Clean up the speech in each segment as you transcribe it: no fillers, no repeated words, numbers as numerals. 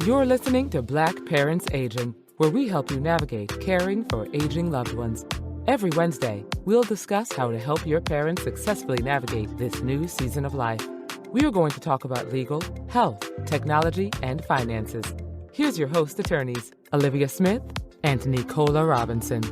You're listening to Black Parents Aging, where we help you navigate caring for aging loved ones. Every Wednesday, we'll discuss how to help your parents successfully navigate this new season of life. We are going to talk about legal, health, technology, and finances. Here's your host attorneys, Olivia Smith and Nicola Robinson.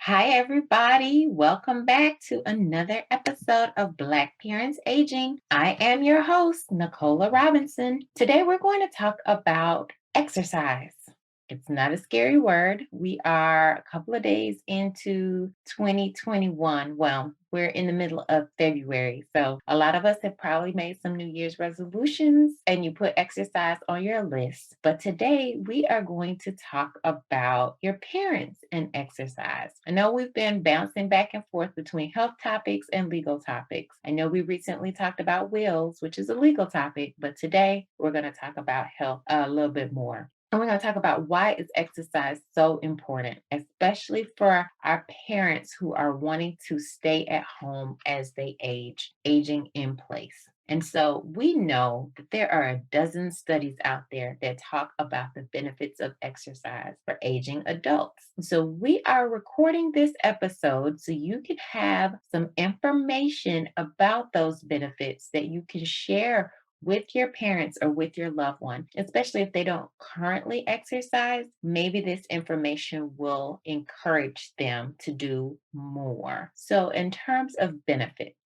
Hi, everybody. Welcome back to another episode of Black Parents Aging. I am your host, Nicola Robinson. Today, we're going to talk about exercise. It's not a scary word. We are a couple of days into 2021. Well, we're in the middle of February. So a lot of us have probably made some New Year's resolutions and you put exercise on your list. But today we are going to talk about your parents and exercise. I know we've been bouncing back and forth between health topics and legal topics. I know we recently talked about wills, which is a legal topic, but today we're going to talk about health a little bit more. And we're going to talk about why is exercise so important, especially for our parents who are wanting to stay at home as they age, aging in place. And so we know that there are a dozen studies out there that talk about the benefits of exercise for aging adults. So we are recording this episode so you can have some information about those benefits that you can share with your parents or with your loved one, especially if they don't currently exercise. Maybe this information will encourage them to do more. So in terms of benefits,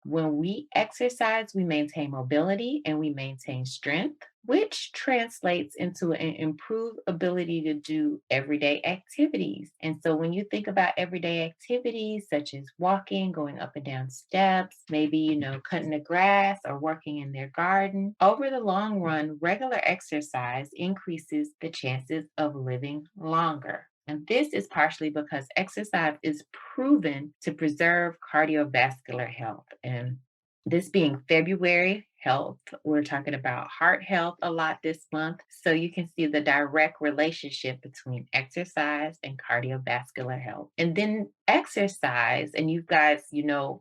when we exercise, we maintain mobility and we maintain strength, which translates into an improved ability to do everyday activities. And so when you think about everyday activities such as walking, going up and down steps, maybe, cutting the grass or working in their garden, over the long run, regular exercise increases the chances of living longer. And this is partially because exercise is proven to preserve cardiovascular health. And this being February health, we're talking about heart health a lot this month. So you can see the direct relationship between exercise and cardiovascular health. And then exercise, and you guys,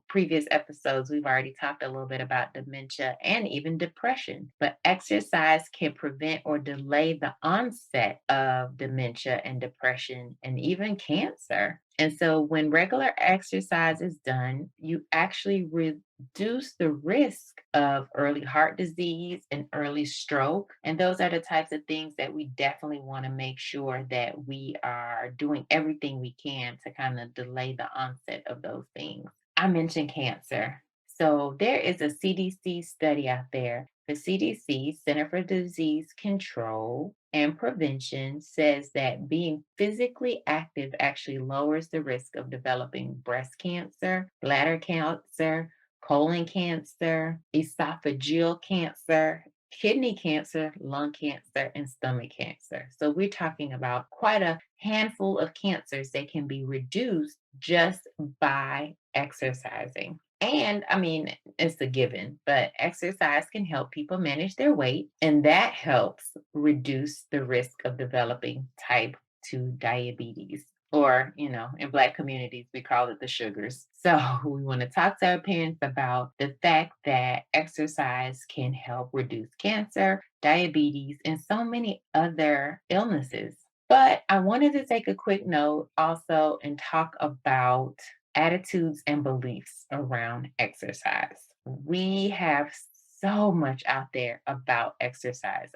previous episodes, we've already talked a little bit about dementia and even depression. But exercise can prevent or delay the onset of dementia and depression and even cancer. And so when regular exercise is done, you actually reduce the risk of early heart disease and early stroke. And those are the types of things that we definitely want to make sure that we are doing everything we can to kind of delay the onset of those things. I mentioned cancer. So there is a CDC study out there. The CDC, Center for Disease Control and Prevention, says that being physically active actually lowers the risk of developing breast cancer, bladder cancer, colon cancer, esophageal cancer, kidney cancer, lung cancer, and stomach cancer. So we're talking about quite a handful of cancers that can be reduced just by exercising. And it's a given, but exercise can help people manage their weight, and that helps reduce the risk of developing type 2 diabetes. Or, in Black communities, we call it the sugars. So we want to talk to our parents about the fact that exercise can help reduce cancer, diabetes, and so many other illnesses. But I wanted to take a quick note also and talk about attitudes and beliefs around exercise. We have so much out there about exercise.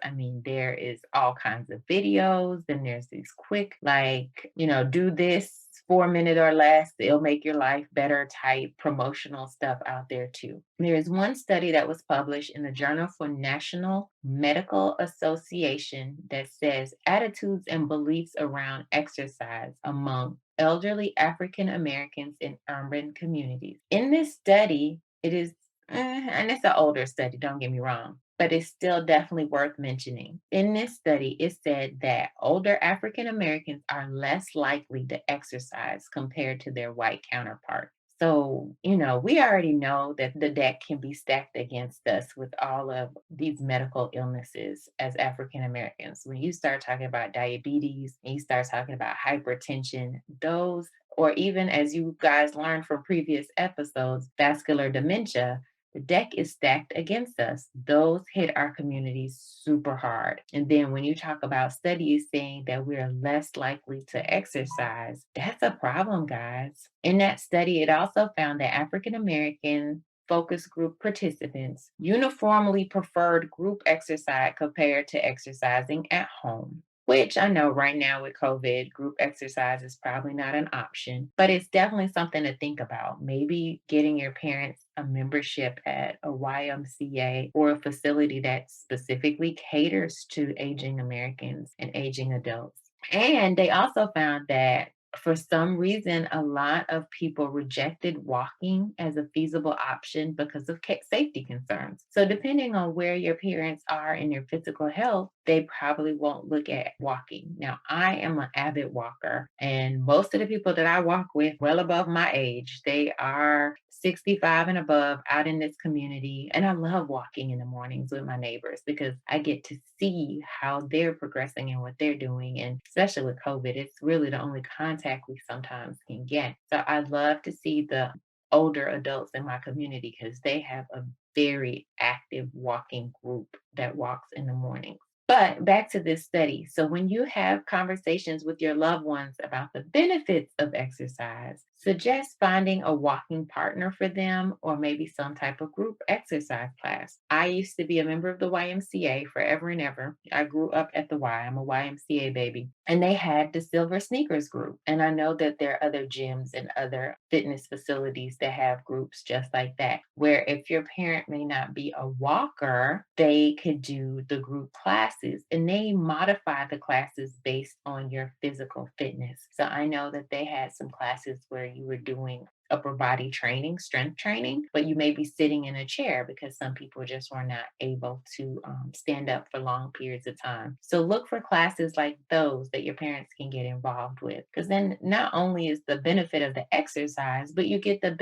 There is all kinds of videos, and there's these quick, do this 4 minutes or less, it'll make your life better type promotional stuff out there too. There is one study that was published in the Journal for National Medical Association that says attitudes and beliefs around exercise among elderly African Americans in urban communities. In this study, it is and it's an older study, don't get me wrong, but it's still definitely worth mentioning. In this study, it said that older African Americans are less likely to exercise compared to their white counterparts. So, we already know that the deck can be stacked against us with all of these medical illnesses as African Americans. When you start talking about diabetes, and you start talking about hypertension, those, or even as you guys learned from previous episodes, vascular dementia, the deck is stacked against us. Those hit our communities super hard. And then when you talk about studies saying that we're less likely to exercise, that's a problem, guys. In that study, it also found that African American focus group participants uniformly preferred group exercise compared to exercising at home. Which I know right now with COVID, group exercise is probably not an option, but it's definitely something to think about. Maybe getting your parents a membership at a YMCA or a facility that specifically caters to aging Americans and aging adults. And they also found that for some reason, a lot of people rejected walking as a feasible option because of safety concerns. So, depending on where your parents are in their physical health, they probably won't look at walking. Now, I am an avid walker, and most of the people that I walk with, well above my age, they are 65 and above out in this community. And I love walking in the mornings with my neighbors because I get to see how they're progressing and what they're doing. And especially with COVID, it's really the only contact we sometimes can get. So I love to see the older adults in my community because they have a very active walking group that walks in the morning. But back to this study. So, when you have conversations with your loved ones about the benefits of exercise, suggest finding a walking partner for them or maybe some type of group exercise class. I used to be a member of the YMCA forever and ever. I grew up at the Y. I'm a YMCA baby. And they had the Silver Sneakers group. And I know that there are other gyms and other fitness facilities that have groups just like that, where if your parent may not be a walker, they could do the group classes and they modify the classes based on your physical fitness. So I know that they had some classes where you were doing upper body training, strength training, but you may be sitting in a chair because some people just were not able to stand up for long periods of time. So look for classes like those that your parents can get involved with, because then not only is the benefit of the exercise, but you get the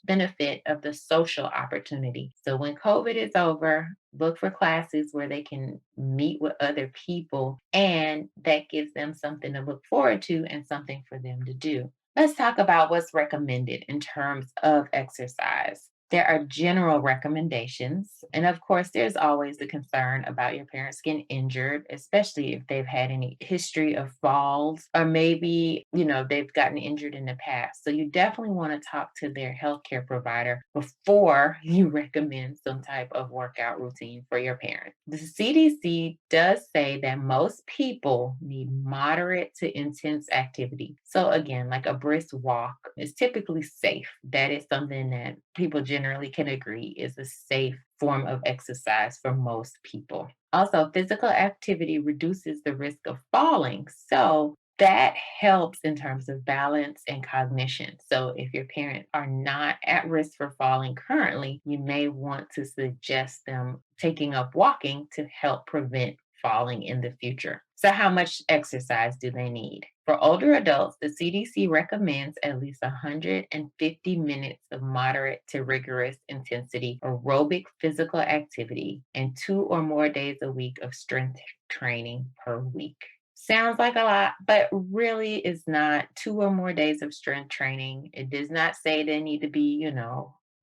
benefit of the social opportunity. So when COVID is over, look for classes where they can meet with other people, and that gives them something to look forward to and something for them to do. Let's talk about what's recommended in terms of exercise. There are general recommendations. And of course, there's always the concern about your parents getting injured, especially if they've had any history of falls or maybe, they've gotten injured in the past. So you definitely want to talk to their healthcare provider before you recommend some type of workout routine for your parents. The CDC does say that most people need moderate to intense activity. So again, like a brisk walk is typically safe. That is something that people generally can agree is a safe form of exercise for most people. Also, physical activity reduces the risk of falling. So that helps in terms of balance and cognition. So if your parents are not at risk for falling currently, you may want to suggest them taking up walking to help prevent falling in the future. So how much exercise do they need? For older adults, the CDC recommends at least 150 minutes of moderate to rigorous intensity aerobic physical activity and 2 or more days a week of strength training per week. Sounds like a lot, but really is not 2 or more days of strength training. It does not say they need to be,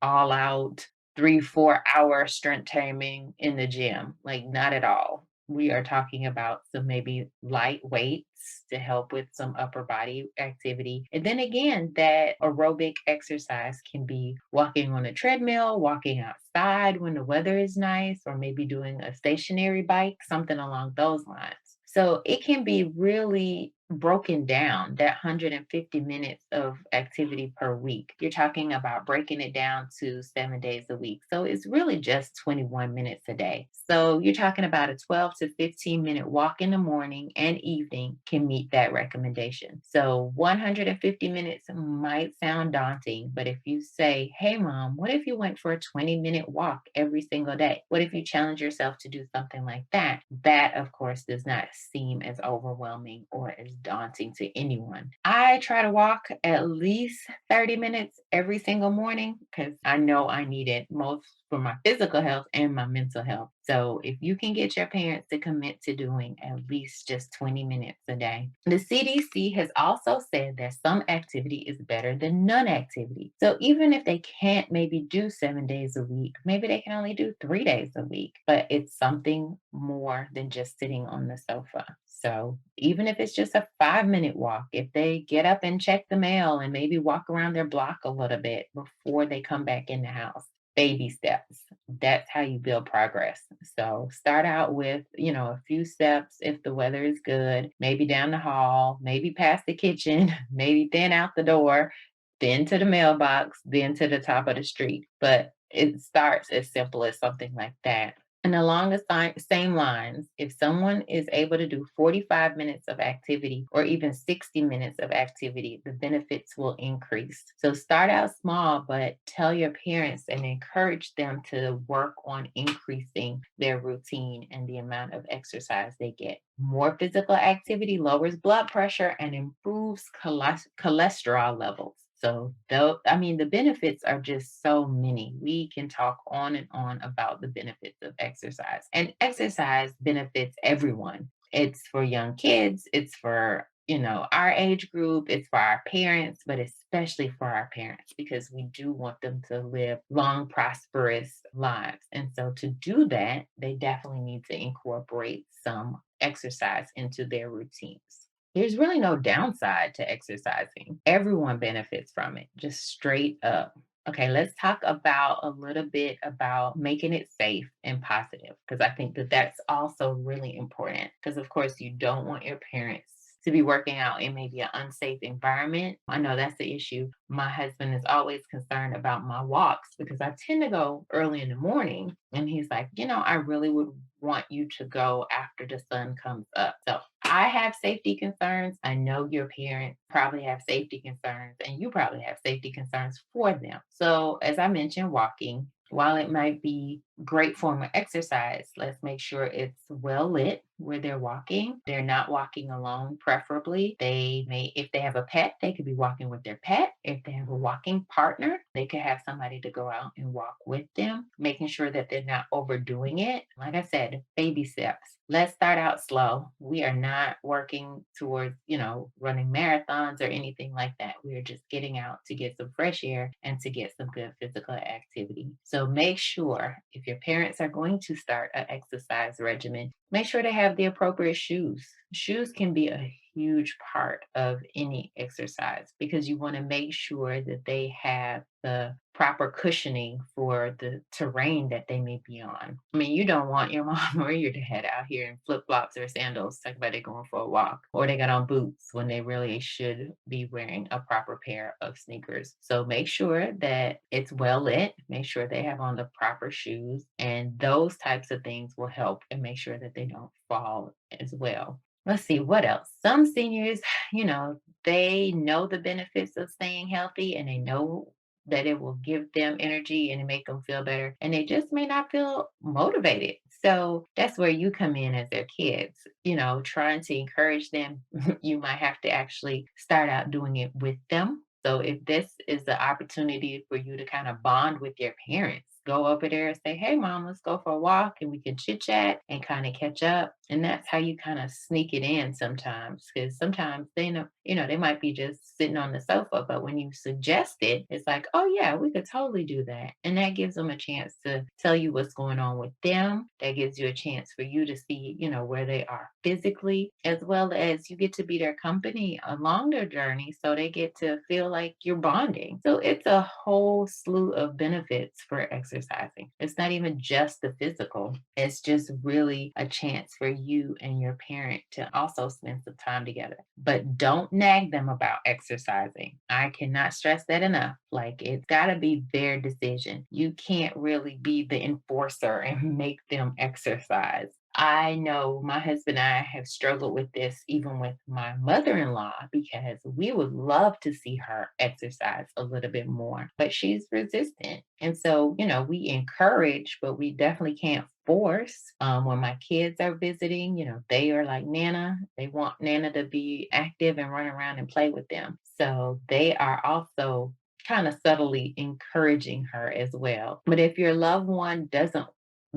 all out 3, 4 hour strength training in the gym. Like, not at all. We are talking about some maybe light weights to help with some upper body activity. And then again, that aerobic exercise can be walking on a treadmill, walking outside when the weather is nice, or maybe doing a stationary bike, something along those lines. So it can be really broken down, that 150 minutes of activity per week. You're talking about breaking it down to 7 days a week. So it's really just 21 minutes a day. So you're talking about a 12 to 15-minute walk in the morning and evening can meet that recommendation. So 150 minutes might sound daunting, but if you say, hey, mom, what if you went for a 20-minute walk every single day? What if you challenge yourself to do something like that? That, of course, does not seem as overwhelming or as daunting to anyone. I try to walk at least 30 minutes every single morning because I know I need it most for my physical health and my mental health. So if you can get your parents to commit to doing at least just 20 minutes a day. The CDC has also said that some activity is better than none activity. So even if they can't maybe do 7 days a week, maybe they can only do 3 days a week, but it's something more than just sitting on the sofa. So even if it's just a 5 minute walk, if they get up and check the mail and maybe walk around their block a little bit before they come back in the house, baby steps. That's how you build progress. So start out with, a few steps if the weather is good, maybe down the hall, maybe past the kitchen, maybe then out the door, then to the mailbox, then to the top of the street. But it starts as simple as something like that. And along the same lines, if someone is able to do 45 minutes of activity or even 60 minutes of activity, the benefits will increase. So start out small, but tell your parents and encourage them to work on increasing their routine and the amount of exercise they get. More physical activity lowers blood pressure and improves cholesterol levels. So, though, I mean, the benefits are just so many. We can talk on and on about the benefits of exercise, and exercise benefits everyone. It's for young kids, it's for our age group, it's for our parents, but especially for our parents because we do want them to live long, prosperous lives. And so, to do that, they definitely need to incorporate some exercise into their routines. There's really no downside to exercising. Everyone benefits from it, just straight up. Okay, let's talk about a little bit about making it safe and positive because I think that that's also really important. Because, of course, you don't want your parents to be working out in maybe an unsafe environment. I know that's the issue. My husband is always concerned about my walks because I tend to go early in the morning. And he's like, I really would want you to go after the sun comes up. So I have safety concerns. I know your parents probably have safety concerns, and you probably have safety concerns for them. So, as I mentioned, walking, while it might be great form of exercise, let's make sure it's well lit where they're walking. They're not walking alone, preferably. They may, if they have a pet, they could be walking with their pet. If they have a walking partner, they could have somebody to go out and walk with them, making sure that they're not overdoing it. Like I said, baby steps. Let's start out slow. We are not working towards, running marathons or anything like that. We are just getting out to get some fresh air and to get some good physical activity. So make sure if your parents are going to start an exercise regimen, make sure they have the appropriate shoes. Shoes can be a huge part of any exercise because you want to make sure that they have the proper cushioning for the terrain that they may be on. I mean, you don't want your mom or your dad out here in flip flops or sandals talking about they going for a walk or they got on boots when they really should be wearing a proper pair of sneakers. So make sure that it's well lit, make sure they have on the proper shoes, and those types of things will help and make sure that they don't fall as well. Let's see what else. Some seniors, they know the benefits of staying healthy and they know that it will give them energy and make them feel better. And they just may not feel motivated. So that's where you come in as their kids, trying to encourage them. You might have to actually start out doing it with them. So if this is the opportunity for you to kind of bond with your parents, go over there and say, hey, mom, let's go for a walk and we can chit chat and kind of catch up. And that's how you kind of sneak it in sometimes. Because sometimes they know, they might be just sitting on the sofa. But when you suggest it, it's like, oh, yeah, we could totally do that. And that gives them a chance to tell you what's going on with them. That gives you a chance for you to see, where they are physically, as well as you get to be their company along their journey. So they get to feel like you're bonding. So it's a whole slew of benefits for exercising. It's not even just the physical, it's just really a chance for you and your parent to also spend some time together. But don't nag them about exercising. I cannot stress that enough. Like, it's got to be their decision. You can't really be the enforcer and make them exercise. I know my husband and I have struggled with this even with my mother-in-law because we would love to see her exercise a little bit more, but she's resistant. And so, we encourage, but we definitely can't force. When my kids are visiting, they are like Nana. They want Nana to be active and run around and play with them. So they are also kind of subtly encouraging her as well. But if your loved one doesn't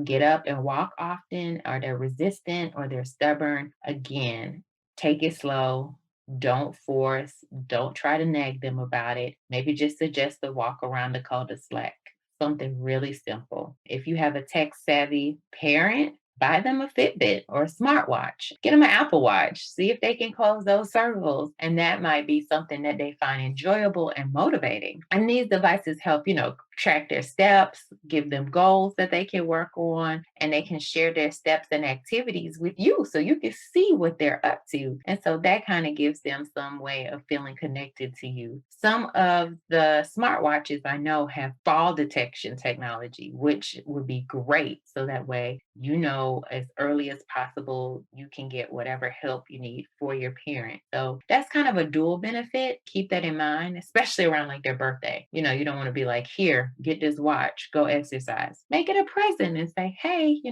get up and walk often, or they're resistant, or they're stubborn, again, take it slow. Don't force. Don't try to nag them about it. Maybe just suggest a walk around the cul-de-sac. Something really simple. If you have a tech savvy parent, buy them a Fitbit or a smartwatch. Get them an Apple Watch. See if they can close those circles. And that might be something that they find enjoyable and motivating. And these devices help, track their steps, give them goals that they can work on, and they can share their steps and activities with you so you can see what they're up to. And so that kind of gives them some way of feeling connected to you. Some of the smartwatches I know have fall detection technology, which would be great. So that way, as early as possible, you can get whatever help you need for your parent. So that's kind of a dual benefit. Keep that in mind, especially around like their birthday. You don't want to be like, here, get this watch, go exercise. Make it a present and say, hey,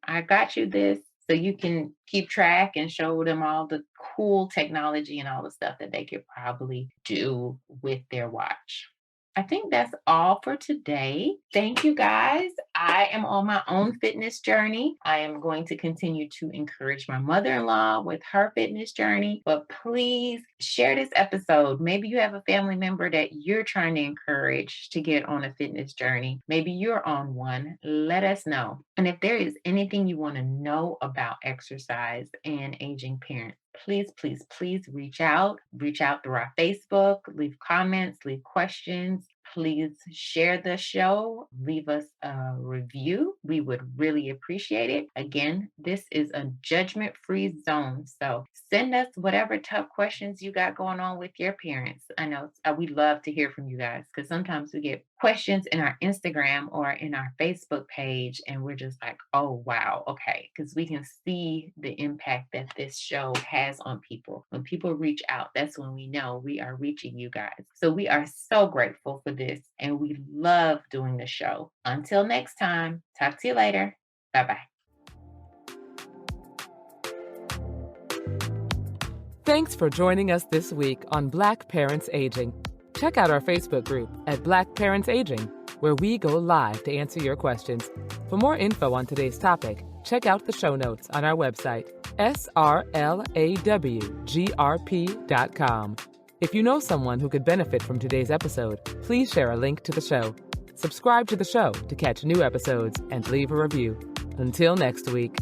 I got you this. So you can keep track and show them all the cool technology and all the stuff that they could probably do with their watch. I think that's all for today. Thank you guys. I am on my own fitness journey. I am going to continue to encourage my mother-in-law with her fitness journey, but please share this episode. Maybe you have a family member that you're trying to encourage to get on a fitness journey. Maybe you're on one. Let us know. And if there is anything you want to know about exercise and aging parents, please, please, please reach out. Reach out through our Facebook, leave comments, leave questions. Please share the show, leave us a review. We would really appreciate it. Again, this is a judgment-free zone. So send us whatever tough questions you got going on with your parents. I know we love to hear from you guys because sometimes we get questions in our Instagram or in our Facebook page, and we're just like, oh, wow, okay, because we can see the impact that this show has on people. When people reach out, that's when we know we are reaching you guys. So we are so grateful for this, and we love doing the show. Until next time, talk to you later. Bye-bye. Thanks for joining us this week on Black Parents Aging. Check out our Facebook group at Black Parents Aging, where we go live to answer your questions. For more info on today's topic, check out the show notes on our website, srlawgrp.com. If you know someone who could benefit from today's episode, please share a link to the show. Subscribe to the show to catch new episodes and leave a review. Until next week.